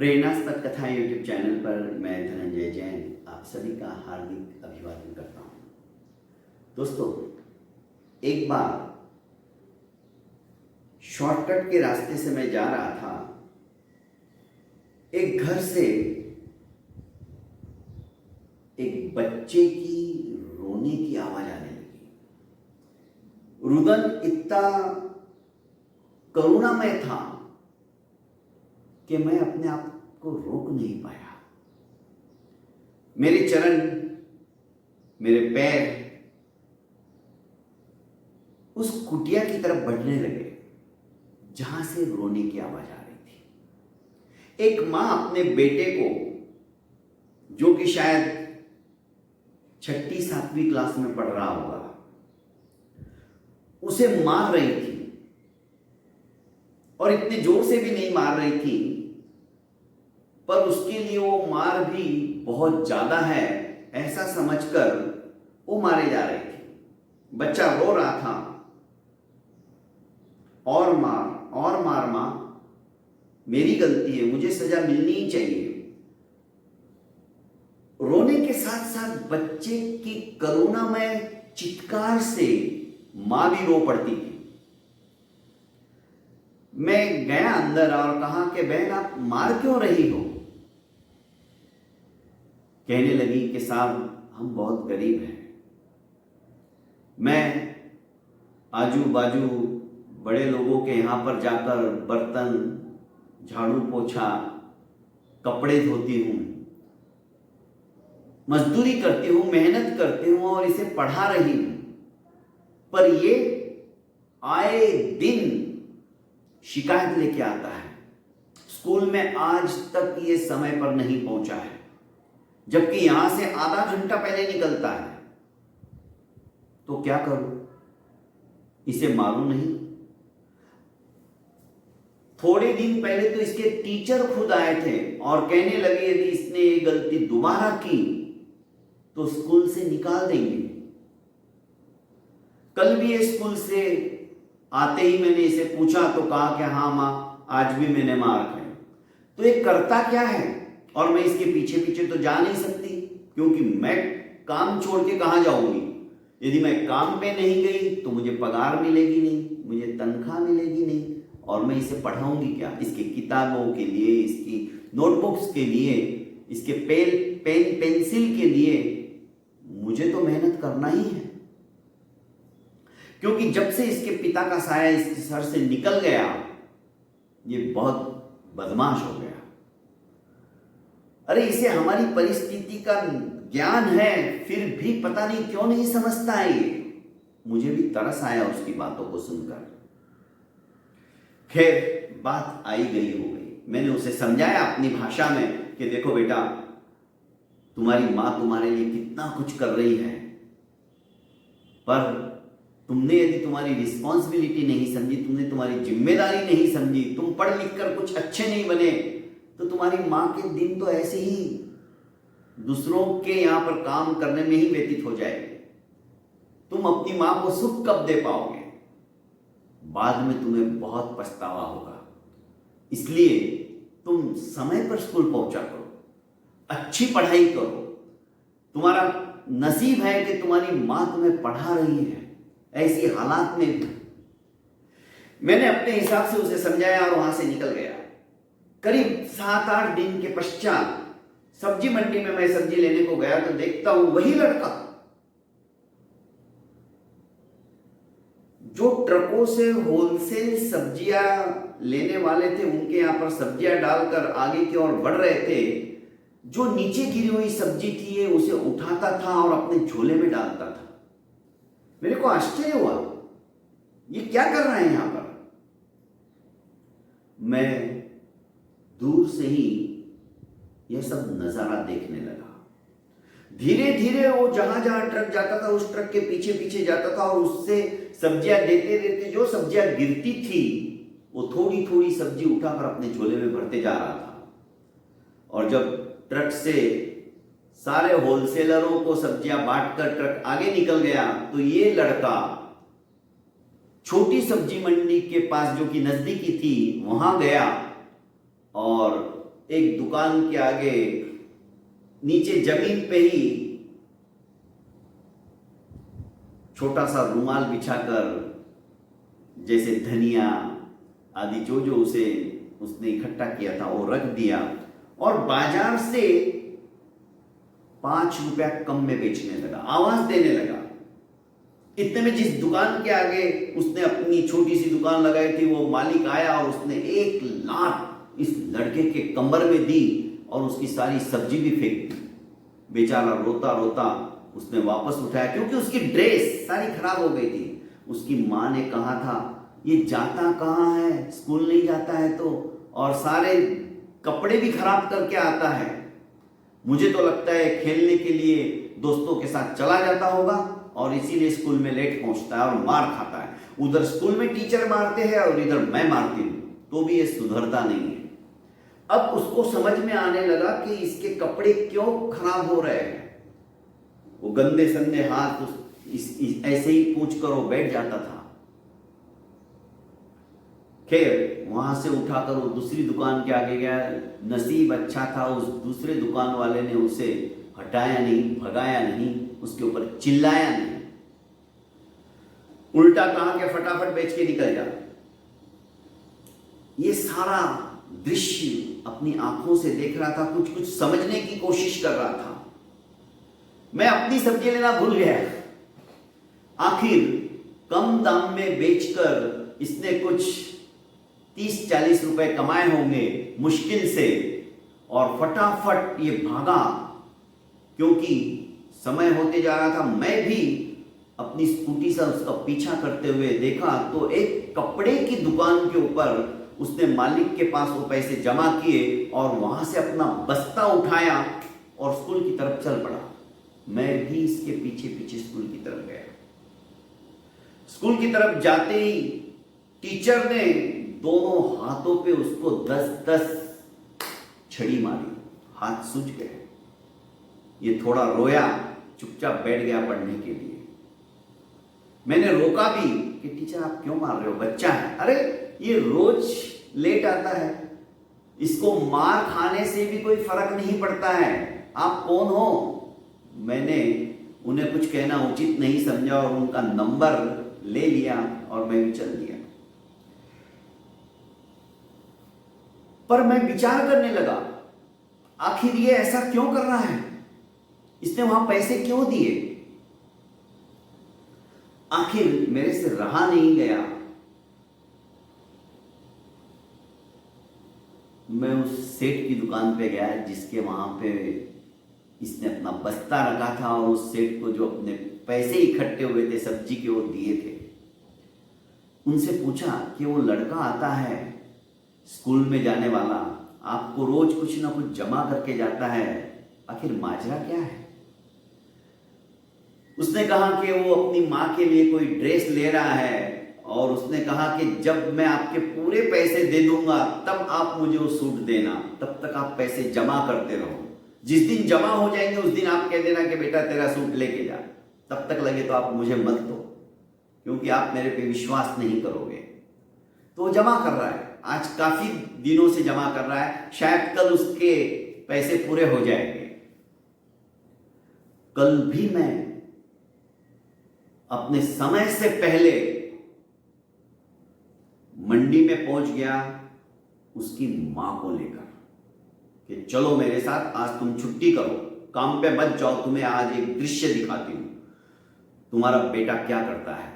प्रेरणास्पद कथाएं YouTube channel पर मैं धनंजय जैन आप सभी का हार्दिक अभिवादन करता हूं। दोस्तों, एक बार शॉर्टकट के रास्ते से मैं जा रहा था। एक घर से एक बच्चे की रोने की आवाज आने लगी। रुदन इतना करुणामय था कि मैं अपने आप को रोक नहीं पाया। मेरे चरण, मेरे पैर उस कुटिया की तरफ बढ़ने लगे जहां से रोने की आवाज आ रही थी। एक मां अपने बेटे को, जो कि शायद 6ठी-7वीं क्लास में पढ़ रहा होगा, उसे मार रही थी और इतने जोर से भी नहीं मार रही थी, पर उसके लिए वो मार भी बहुत ज्यादा है ऐसा समझकर वो मारे जा रही थी। बच्चा रो रहा था, और मार मां, मेरी गलती है, मुझे सजा मिलनी ही चाहिए। रोने के साथ साथ बच्चे की करुणामय चित्कार से मां भी रो पड़ती थी। मैं गया अंदर और कहा कि बहन, आप मार क्यों रही हो? कहने लगी कि साहब, हम बहुत गरीब हैं। मैं आजू बाजू बड़े लोगों के यहां पर जाकर बर्तन, झाड़ू पोछा, कपड़े धोती हूं, मजदूरी करती हूं, मेहनत करती हूं और इसे पढ़ा रही हूं, पर ये आए दिन शिकायत लेके आता है। स्कूल में आज तक ये समय पर नहीं पहुंचा है, जबकि यहां से आधा घंटा पहले निकलता है। तो क्या करूं? इसे मारूं नहीं? थोड़े दिन पहले तो इसके टीचर खुद आए थे और कहने लगे यदि इसने ये गलती दोबारा की तो स्कूल से निकाल देंगे। कल भी ये स्कूल से आते ही मैंने इसे पूछा तो कहा कि हाँ मां, आज भी मैंने मार खाई। तो ये करता क्या है? और मैं इसके पीछे पीछे तो जा नहीं सकती, क्योंकि मैं काम छोड़ के कहां जाऊंगी? यदि मैं काम पे नहीं गई तो मुझे पगार मिलेगी नहीं, मुझे तनख्वाह मिलेगी नहीं, और मैं इसे पढ़ाऊंगी क्या? इसकी किताबों के लिए, इसकी नोटबुक्स के लिए, इसके पेन पेंसिल के लिए मुझे तो मेहनत करना ही है। क्योंकि जब से इसके पिता का साया इसके सर से निकल गया, ये बहुत बदमाश हो गया। अरे, इसे हमारी परिस्थिति का ज्ञान है, फिर भी पता नहीं क्यों नहीं समझता है ये। मुझे भी तरस आया उसकी बातों को सुनकर। खैर, बात आई गई हो गई। मैंने उसे समझाया अपनी भाषा में कि देखो बेटा, तुम्हारी मां तुम्हारे लिए कितना कुछ कर रही है, पर तुमने यदि तुम्हारी रिस्पॉन्सिबिलिटी नहीं समझी, तुमने तुम्हारी जिम्मेदारी नहीं समझी, तुम पढ़ लिख कर कुछ अच्छे नहीं बने, तो तुम्हारी मां के दिन तो ऐसे ही दूसरों के यहां पर काम करने में ही व्यतीत हो जाएंगे। तुम अपनी मां को सुख कब दे पाओगे? बाद में तुम्हें बहुत पछतावा होगा। इसलिए तुम समय पर स्कूल पहुंचा करो, अच्छी पढ़ाई करो। तुम्हारा नसीब है कि तुम्हारी मां तुम्हें पढ़ा रही है ऐसी हालात में भी। मैंने अपने हिसाब से उसे समझाया और वहां से निकल गया। करीब 7-8 दिन के पश्चात सब्जी मंडी में मैं सब्जी लेने को गया तो देखता हूं वही लड़का जो ट्रकों से होलसेल सब्जियां लेने वाले थे, उनके यहां पर सब्जियां डालकर आगे की ओर बढ़ रहे थे, जो नीचे गिरी हुई सब्जी थी उसे उठाता था और अपने झोले में डालता था। मेरे को आश्चर्य हुआ, ये क्या कर रहा है यहां पर? मैं दूर से ही यह सब नजारा देखने लगा। धीरे धीरे वो जहां जहां ट्रक जाता था उस ट्रक के पीछे पीछे जाता था और उससे सब्जियां देते देते जो सब्जियां गिरती थी वो थोड़ी थोड़ी सब्जी उठाकर अपने झोले में भरते जा रहा था। और जब ट्रक से सारे होलसेलरों को सब्जियां बांटकर ट्रक आगे निकल गया तो ये लड़का छोटी सब्जी मंडी के पास, जो कि नजदीकी थी, वहां गया और एक दुकान के आगे नीचे जमीन पे ही छोटा सा रुमाल बिछाकर, जैसे धनिया आदि जो जो उसने इकट्ठा किया था वो रख दिया और बाजार से 5 रुपया कम में बेचने लगा, आवाज देने लगा। इतने में जिस दुकान के आगे उसने अपनी छोटी सी दुकान लगाई थी वो मालिक आया और उसने 1 लात इस लड़के के कमर में दी और उसकी सारी सब्जी भी फेंक दी। बेचारा रोता रोता उसने वापस उठाया, क्योंकि उसकी ड्रेस सारी खराब हो गई थी। उसकी माँ ने कहा था ये जाता कहाँ है, स्कूल नहीं जाता है तो, और सारे कपड़े भी खराब करके आता है। मुझे तो लगता है खेलने के लिए दोस्तों के साथ चला जाता होगा और इसीलिए स्कूल में लेट पहुंचता है और मार खाता है। उधर स्कूल में टीचर मारते हैं और इधर मैं मारती हूं, तो भी ये सुधरता नहीं है। अब उसको समझ में आने लगा कि इसके कपड़े क्यों खराब हो रहे हैं। वो गंदे संदे हाथ ऐसे ही पूछ कर वो बैठ जाता था। खैर वहां से उठाकर वो दूसरी दुकान के आगे गया। नसीब अच्छा था, उस दूसरे दुकान वाले ने उसे हटाया नहीं, भगाया नहीं, उसके ऊपर चिल्लाया नहीं, उल्टा कहा कि फटाफट बेच के निकल जा। ये सारा दृश्य अपनी आंखों से देख रहा था, कुछ कुछ समझने की कोशिश कर रहा था। मैं अपनी सब्जी लेना भूल गया। आखिर कम दाम में बेचकर इसने कुछ 30-40 रुपए कमाए होंगे मुश्किल से, और फटाफट ये भागा, क्योंकि समय होते जा रहा था। मैं भी अपनी स्कूटी से उसका पीछा करते हुए देखा तो एक कपड़े की दुकान के ऊपर उसने मालिक के पास वो पैसे जमा किए और वहां से अपना बस्ता उठाया और स्कूल की तरफ चल पड़ा। मैं भी इसके पीछे पीछे स्कूल की तरफ गया। स्कूल की तरफ जाते ही टीचर ने दोनों हाथों पे उसको 10-10 छड़ी मारी, हाथ सूज गए। ये थोड़ा रोया, चुपचाप बैठ गया पढ़ने के लिए। मैंने रोका भी कि टीचर आप क्यों मार रहे हो, बच्चा है। अरे ये रोज लेट आता है, इसको मार खाने से भी कोई फर्क नहीं पड़ता है, आप कौन हो। मैंने उन्हें कुछ कहना उचित नहीं समझा और उनका नंबर ले लिया और मैं भी चल दिया। पर मैं विचार करने लगा, आखिर ये ऐसा क्यों कर रहा है, इसने वहां पैसे क्यों दिए। आखिर मेरे से रहा नहीं गया। मैं उस सेठ की दुकान पे गया जिसके वहां पे इसने अपना बस्ता रखा था, और उस सेठ को जो अपने पैसे इकट्ठे हुए थे सब्जी के वो दिए थे। उनसे पूछा कि वो लड़का आता है स्कूल में जाने वाला, आपको रोज कुछ ना कुछ जमा करके जाता है, आखिर माजरा क्या है। उसने कहा कि वो अपनी माँ के लिए कोई ड्रेस ले रहा है, और उसने कहा कि जब मैं आपके पूरे पैसे दे दूंगा तब आप मुझे वो सूट देना, तब तक आप पैसे जमा करते रहो। जिस दिन जमा हो जाएंगे उस दिन आप कह देना कि बेटा तेरा सूट लेके जा, तब तक लगे तो आप मुझे मत दो, क्योंकि आप मेरे पे विश्वास नहीं करोगे। तो वो जमा कर रहा है, आज काफी दिनों से जमा कर रहा है, शायद कल उसके पैसे पूरे हो जाएंगे। कल भी मैं अपने समय से पहले मंडी में पहुंच गया उसकी मां को लेकर कि चलो मेरे साथ, आज तुम छुट्टी करो, काम पे मत जाओ, तुम्हें आज एक दृश्य दिखाती हूं, तुम्हारा बेटा क्या करता है।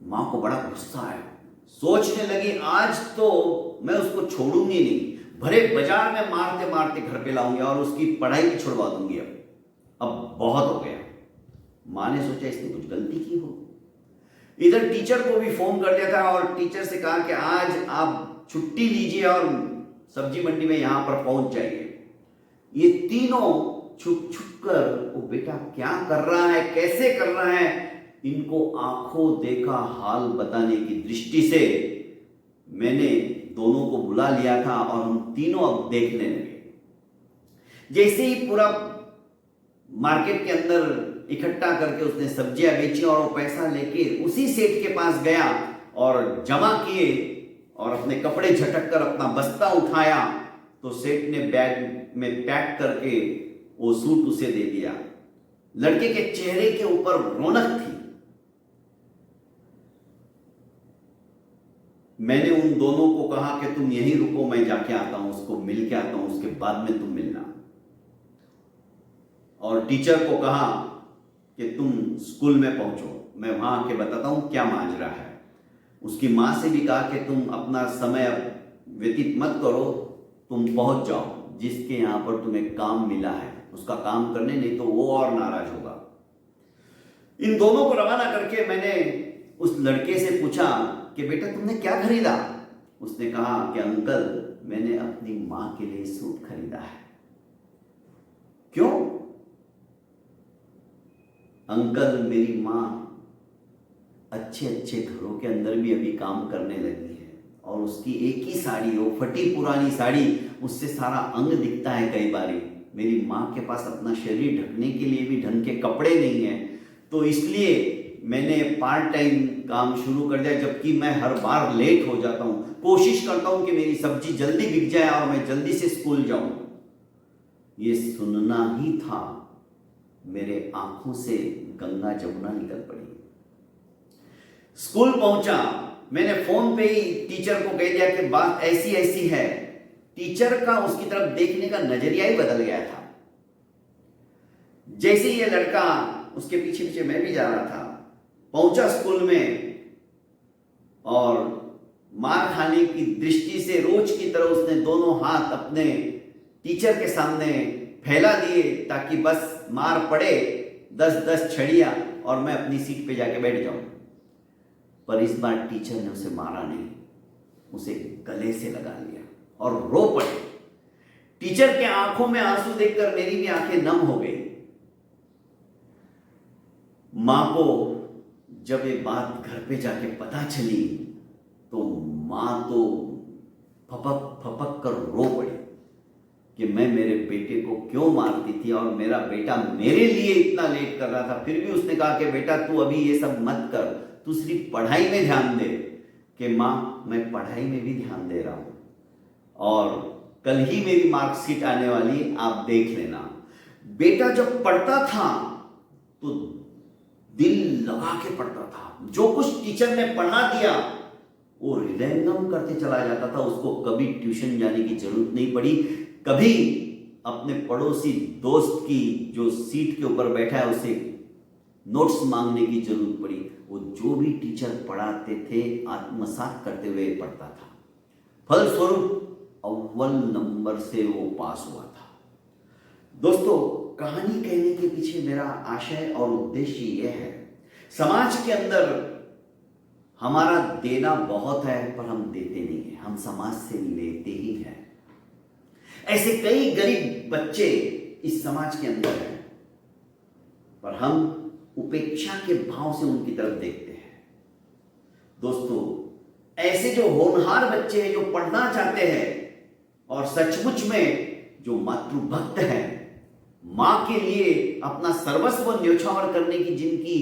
मां को बड़ा गुस्सा आया, सोचने लगी आज तो मैं उसको छोड़ूंगी नहीं, भरे बाजार में मारते मारते घर पे लाऊंगी और उसकी पढ़ाई भी छुड़वा दूंगी। अब बहुत हो गया। मां ने सोचा इसने कुछ गलती की हो। इधर टीचर को भी फोन कर दिया था और टीचर से कहा कि आज आप छुट्टी लीजिए और सब्जी मंडी में यहां पर पहुंच जाइए। ये तीनों छुप छुप कर वो बेटा क्या कर रहा है, कैसे कर रहा है, इनको आंखों देखा हाल बताने की दृष्टि से मैंने दोनों को बुला लिया था और हम तीनों अब देखने लगे। जैसे ही पूरा मार्केट के अंदर इकट्ठा करके उसने सब्जियां बेची और वो पैसा लेके उसी सेठ के पास गया और जमा किए और अपने कपड़े झटक कर अपना बस्ता उठाया तो सेठ ने बैग में पैक करके वो सूट उसे दे दिया। लड़के के चेहरे के ऊपर रौनक थी। मैंने उन दोनों को कहा कि तुम यहीं रुको, मैं जाके आता हूं, उसको मिल के आता हूं, उसके बाद में तुम मिलना। और टीचर को कहा कि तुम स्कूल में पहुंचो, मैं वहां आके बताता हूं क्या माजरा है। उसकी मां से भी कहा कि तुम अपना समय व्यतीत मत करो, तुम पहुंच जाओ, जिसके यहां पर तुम्हें काम मिला है उसका काम करने, नहीं तो वो और नाराज होगा। इन दोनों को रवाना करके मैंने उस लड़के से पूछा कि बेटा तुमने क्या खरीदा। उसने कहा कि अंकल मैंने अपनी मां के लिए सूट खरीदा है। क्यों? अंकल मेरी मां अच्छे अच्छे घरों के अंदर भी अभी काम करने लगी है और उसकी एक ही साड़ी, वो फटी पुरानी साड़ी, उससे सारा अंग दिखता है कई बारी। मेरी मां के पास अपना शरीर ढकने के लिए भी ढंग के कपड़े नहीं है, तो इसलिए मैंने पार्ट टाइम काम शुरू कर दिया, जबकि मैं हर बार लेट हो जाता हूं। कोशिश करता हूं कि मेरी सब्जी जल्दी बिक जाए और मैं जल्दी से स्कूल जाऊं। ये सुनना ही था, मेरे आंखों से गंगा जमुना निकल पड़ी। स्कूल पहुंचा, मैंने फोन पे ही टीचर को कह दिया कि बात ऐसी ऐसी है। टीचर का उसकी तरफ देखने का नजरिया ही बदल गया था। जैसे ये लड़का, उसके पीछे पीछे मैं भी जा रहा था, पहुंचा स्कूल में और मार खाने की दृष्टि से रोज की तरह उसने दोनों हाथ अपने टीचर के सामने फैला दिए ताकि बस मार पड़े 10-10 छड़ियां और मैं अपनी सीट पे जाके बैठ जाऊं। पर इस बार टीचर ने उसे मारा नहीं, उसे गले से लगा लिया और रो पड़े। टीचर के आंखों में आंसू देखकर मेरी भी आंखें नम हो गई। मां को जब ये बात घर पे जाके पता चली तो मां तो फपक फपक कर रो पड़ी कि मैं मेरे बेटे को क्यों मारती थी और मेरा बेटा मेरे लिए इतना लेट कर रहा था। फिर भी उसने कहा कि बेटा तू अभी ये सब मत कर, तू सिर्फ पढ़ाई में ध्यान दे। कि मां मैं पढ़ाई में भी ध्यान दे रहा हूं और कल ही मेरी मार्कशीट आने वाली, आप देख लेना। बेटा जब पढ़ता था तो दिल लगा के पढ़ता था, जो कुछ टीचर ने पढ़ा दिया वो हृदयंगम करते चला जाता था। उसको कभी ट्यूशन जाने की जरूरत नहीं पड़ी, कभी अपने पड़ोसी दोस्त की जो सीट के ऊपर बैठा है उसे नोट्स मांगने की जरूरत पड़ी। वो जो भी टीचर पढ़ाते थे आत्मसात करते हुए पढ़ता था। फलस्वरूप अव्वल नंबर से वो पास हुआ था। दोस्तों, कहानी कहने के पीछे मेरा आशय और उद्देश्य यह है, समाज के अंदर हमारा देना बहुत है पर हम देते नहीं है, हम समाज से लेते ही हैं। ऐसे कई गरीब बच्चे इस समाज के अंदर हैं पर हम उपेक्षा के भाव से उनकी तरफ देखते हैं। दोस्तों, ऐसे जो होनहार बच्चे हैं, जो पढ़ना चाहते हैं और सचमुच में जो मातृभक्त हैं, मां के लिए अपना सर्वस्व न्योछावर करने की जिनकी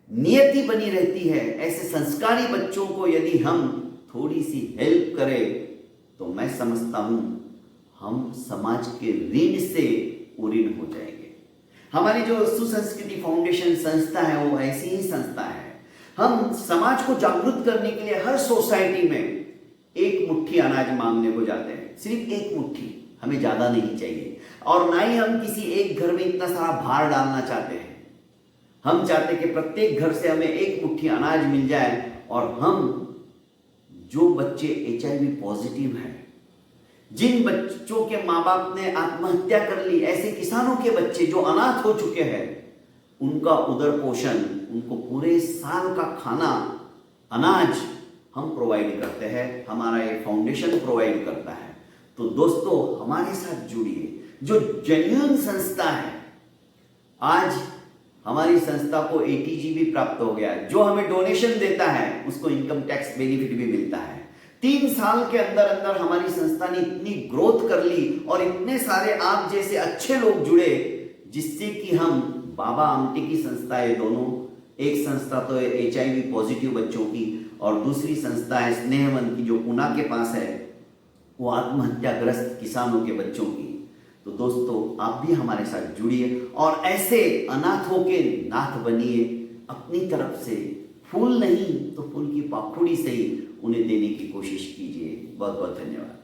नियति बनी रहती है, ऐसे संस्कारी बच्चों को यदि हम थोड़ी सी हेल्प करें तो मैं समझता हूं हम समाज के ऋण से उऋण हो जाएंगे। हमारी जो सुसंस्कृति फाउंडेशन संस्था है वो ऐसी ही संस्था है। हम समाज को जागरूक करने के लिए हर सोसाइटी में एक मुट्ठी अनाज मांगने को जाते हैं, सिर्फ एक मुट्ठी, हमें ज्यादा नहीं चाहिए। और ना ही हम किसी एक घर में इतना सारा भार डालना चाहते हैं। हम चाहते हैं कि प्रत्येक घर से हमें एक मुट्ठी अनाज मिल जाए और हम जो बच्चे HIV पॉजिटिव हैं, जिन बच्चों के माँ बाप ने आत्महत्या कर ली, ऐसे किसानों के बच्चे जो अनाथ हो चुके हैं, उनका उदर पोषण, उनको पूरे साल का खाना, अनाज हम प्रोवाइड करते हैं, हमारा ये फाउंडेशन प्रोवाइड करता है। तो दोस्तों, हमारे साथ जुड़िए। जो जेन्युइन संस्था है, आज हमारी संस्था को ATG भी प्राप्त हो गया। जो हमें डोनेशन देता है उसको इनकम टैक्स बेनिफिट भी मिलता है। 3 साल के अंदर अंदर हमारी संस्था ने इतनी ग्रोथ कर ली और इतने सारे आप जैसे अच्छे लोग जुड़े, जिससे कि हम बाबा आमटे की संस्था है दोनों, एक संस्था तो है HIV पॉजिटिव बच्चों की और दूसरी संस्था है स्नेहवन की जो पुणे के पास है, वो आत्महत्याग्रस्त किसानों के बच्चों की। तो दोस्तों आप भी हमारे साथ जुड़िए और ऐसे अनाथों के नाथ बनिए। अपनी तरफ से फूल नहीं तो फूल की पाखुड़ी से ही उन्हें देने की कोशिश कीजिए। बहुत बहुत धन्यवाद।